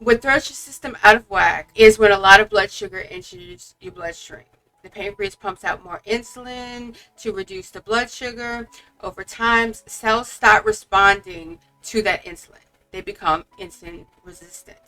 What throws your system out of whack is when a lot of blood sugar enters your bloodstream. The pancreas pumps out more insulin to reduce the blood sugar. Over time, cells start responding to that insulin. They become insulin resistant.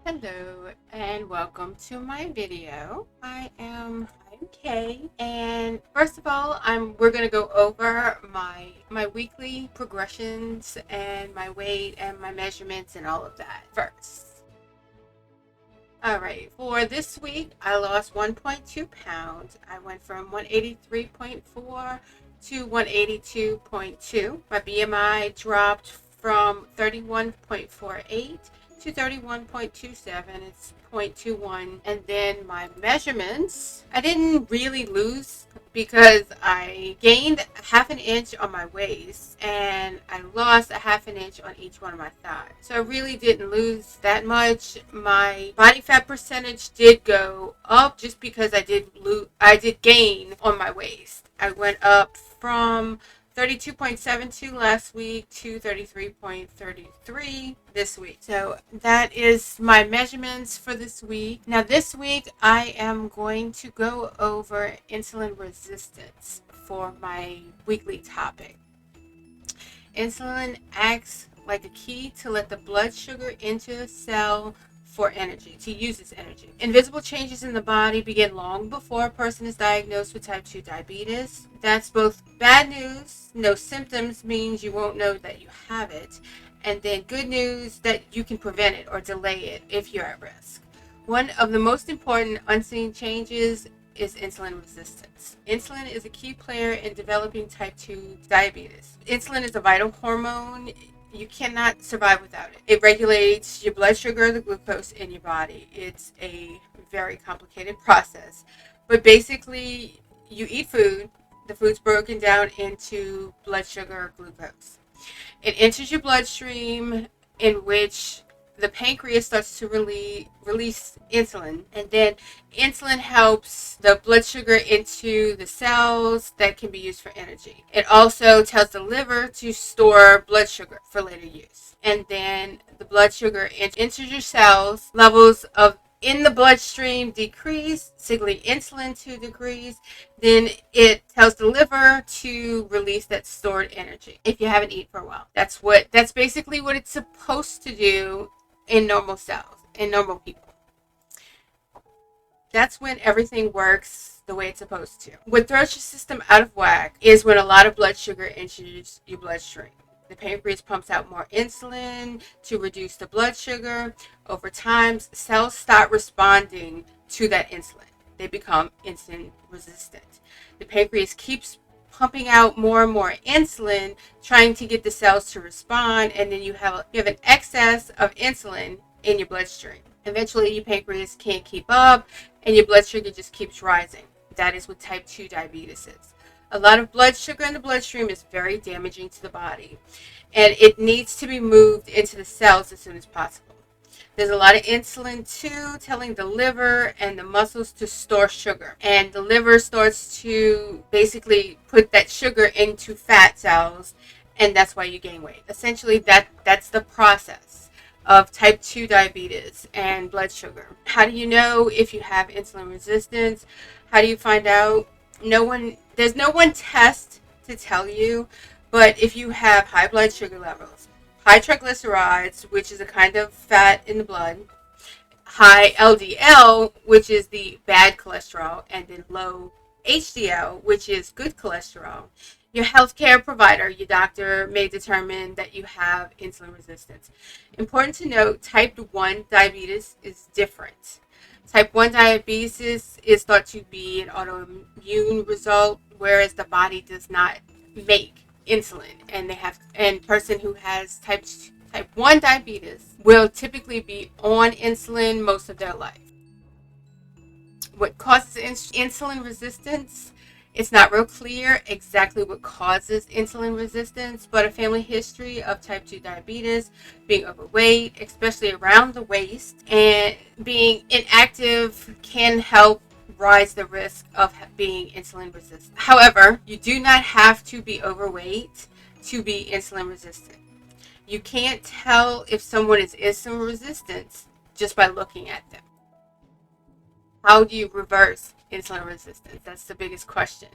Hello and welcome to my video. I'm Kay, and first of all, we're gonna go over my weekly progressions and my weight and my measurements and all of that first. All right, for this week, I lost 1.2 pounds. I went from 183.4 to 182.2. My BMI dropped from 31.48 to 31.27. It's 0.21. And then my measurements, I didn't really lose because I gained half an inch on my waist and I lost a half an inch on each one of my thighs. So I really didn't lose that much. My body fat percentage did go up just because I did gain on my waist. I went up from 32.72 last week to 33.33 this week. So that is my measurements for this week. Now this week I am going to go over insulin resistance for my weekly topic. Insulin acts like a key to let the blood sugar into the cell for energy, to use its energy. Invisible changes in the body begin long before a person is diagnosed with type 2 diabetes. That's both bad news, no symptoms means you won't know that you have it, and then good news that you can prevent it or delay it if you're at risk. One of the most important unseen changes is insulin resistance. Insulin is a key player in developing type 2 diabetes. Insulin is a vital hormone. You cannot survive without it. It regulates your blood sugar, the glucose in your body. It's a very complicated process. But basically, you eat food. The food's broken down into blood sugar or glucose. It enters your bloodstream, in which the pancreas starts to release insulin, and then insulin helps the blood sugar into the cells that can be used for energy. It also tells the liver to store blood sugar for later use. And then the blood sugar enters your cells, levels of in the bloodstream decrease, signaling insulin to decrease. Then it tells the liver to release that stored energy if you haven't eaten for a while. That's basically what it's supposed to do in normal cells, in normal people. That's when everything works the way it's supposed to. What throws your system out of whack is when a lot of blood sugar enters your bloodstream. The pancreas pumps out more insulin to reduce the blood sugar. Over time, cells start responding to that insulin. They become insulin resistant. The pancreas keeps pumping out more and more insulin, trying to get the cells to respond, and then you have an excess of insulin in your bloodstream. Eventually, your pancreas can't keep up, and your blood sugar just keeps rising. That is what type 2 diabetes is. A lot of blood sugar in the bloodstream is very damaging to the body, and it needs to be moved into the cells as soon as possible. There's a lot of insulin too, telling the liver and the muscles to store sugar. And the liver starts to basically put that sugar into fat cells, and that's why you gain weight. Essentially, that's the process of type 2 diabetes and blood sugar. How do you know if you have insulin resistance? How do you find out? There's no one test to tell you, but if you have high blood sugar levels, high triglycerides, which is a kind of fat in the blood, high LDL, which is the bad cholesterol, and then low HDL, which is good cholesterol, your healthcare provider, your doctor, may determine that you have insulin resistance. Important to note, type 1 diabetes is different. Type 1 diabetes is thought to be an autoimmune result, whereas the body does not make insulin, and person who has type type 1 diabetes will typically be on insulin most of their life. What causes insulin resistance? It's not real clear exactly what causes insulin resistance, but a family history of type 2 diabetes, being overweight, especially around the waist, and being inactive can help rise the risk of being insulin resistant. However, you do not have to be overweight to be insulin resistant. You can't tell if someone is insulin resistant just by looking at them. How do you reverse insulin resistance? That's the biggest question.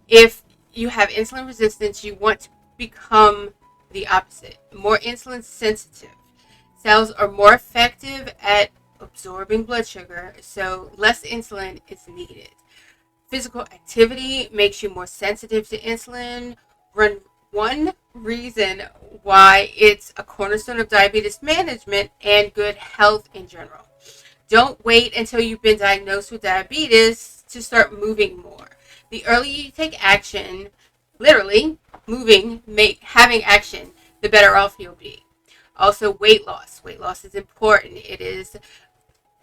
If you have insulin resistance, you want to become the opposite, more insulin sensitive. Cells are more effective at absorbing blood sugar, so less insulin is needed. Physical activity makes you more sensitive to insulin. One reason why it's a cornerstone of diabetes management and good health in general. Don't wait until you've been diagnosed with diabetes to start moving more. The earlier you take action, literally having action, the better off you'll be. Also, weight loss. Weight loss is important. It is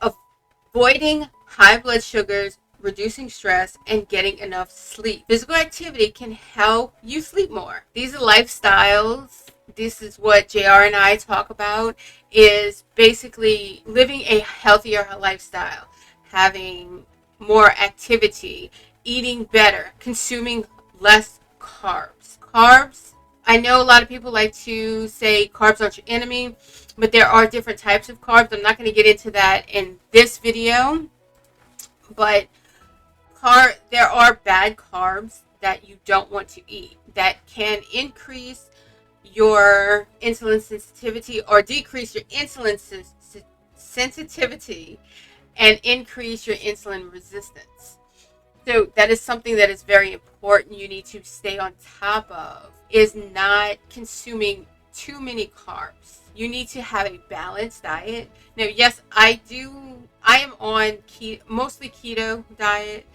avoiding high blood sugars, reducing stress, and getting enough sleep. Physical activity can help you sleep more. These are lifestyles. This is what JR and I talk about, is basically living a healthier lifestyle, having more activity, eating better, consuming less carbs. Carbs, I know a lot of people like to say carbs aren't your enemy, but there are different types of carbs. I'm not going to get into that in this video, but there are bad carbs that you don't want to eat that can increase your insulin sensitivity or decrease your insulin sensitivity and increase your insulin resistance. So that is something that is very important. You need to stay on top of, is not consuming too many carbs. You need to have a balanced diet. Now, yes, I am on mostly keto diet.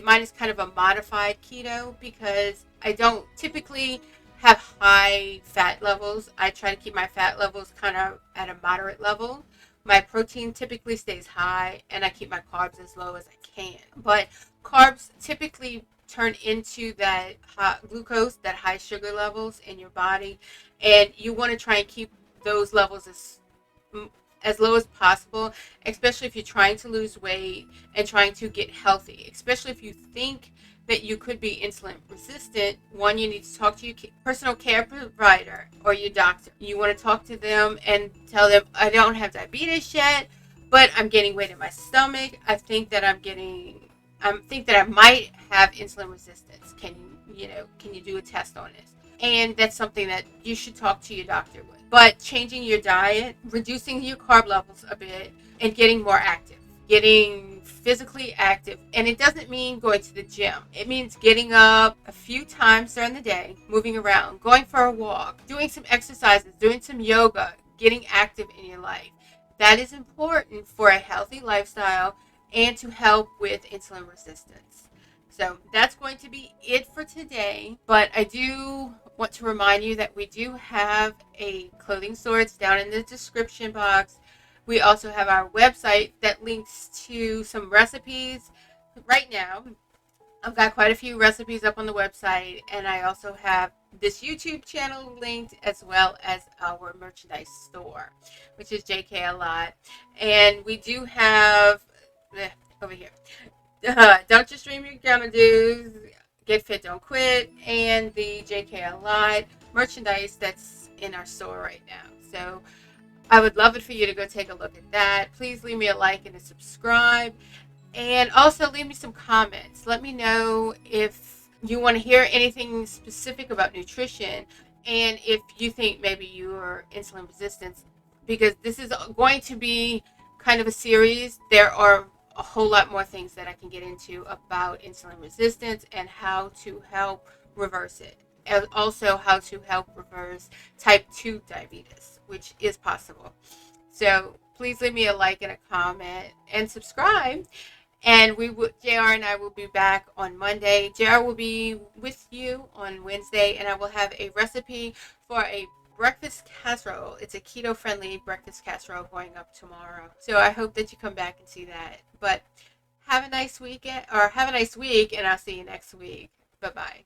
Mine is kind of a modified keto because I don't typically have high fat levels. I try to keep my fat levels kind of at a moderate level. My protein typically stays high, and I keep my carbs as low as I can. But carbs typically turn into that high glucose, that high sugar levels in your body, and you want to try and keep those levels as low as possible, especially if you're trying to lose weight and trying to get healthy, especially if you think that you could be insulin resistant. One, you need to talk to your personal care provider or your doctor. You want to talk to them and tell them, I don't have diabetes yet, but I'm gaining weight in my stomach. I think that I might have insulin resistance. Can you do a test on this? And that's something that you should talk to your doctor with. But changing your diet, reducing your carb levels a bit, and getting more active, getting physically active. And it doesn't mean going to the gym. It means getting up a few times during the day, moving around, going for a walk, doing some exercises, doing some yoga, getting active in your life. That is important for a healthy lifestyle and to help with insulin resistance. So that's going to be it for today. But I do want to remind you that we do have a clothing store. It's down in the description box. We also have our website that links to some recipes. Right now, I've got quite a few recipes up on the website, and I also have this YouTube channel linked, as well as our merchandise store, which is JK a lot. And we do have over here. Don't Just Dream You're Gonna Do, Get Fit Don't Quit, and the JK a lot merchandise that's in our store right now. So I would love it for you to go take a look at that. Please leave me a like and a subscribe. And also leave me some comments. Let me know if you want to hear anything specific about nutrition, and if you think maybe you are insulin resistant, because this is going to be kind of a series. There are a whole lot more things that I can get into about insulin resistance and how to help reverse it. And also how to help reverse type 2 diabetes, which is possible. So please leave me a like and a comment and subscribe. And JR and I will be back on Monday. JR will be with you on Wednesday, and I will have a recipe for a breakfast casserole. It's a keto-friendly breakfast casserole going up tomorrow. So I hope that you come back and see that. But have a nice weekend, or have a nice week, and I'll see you next week. Bye-bye.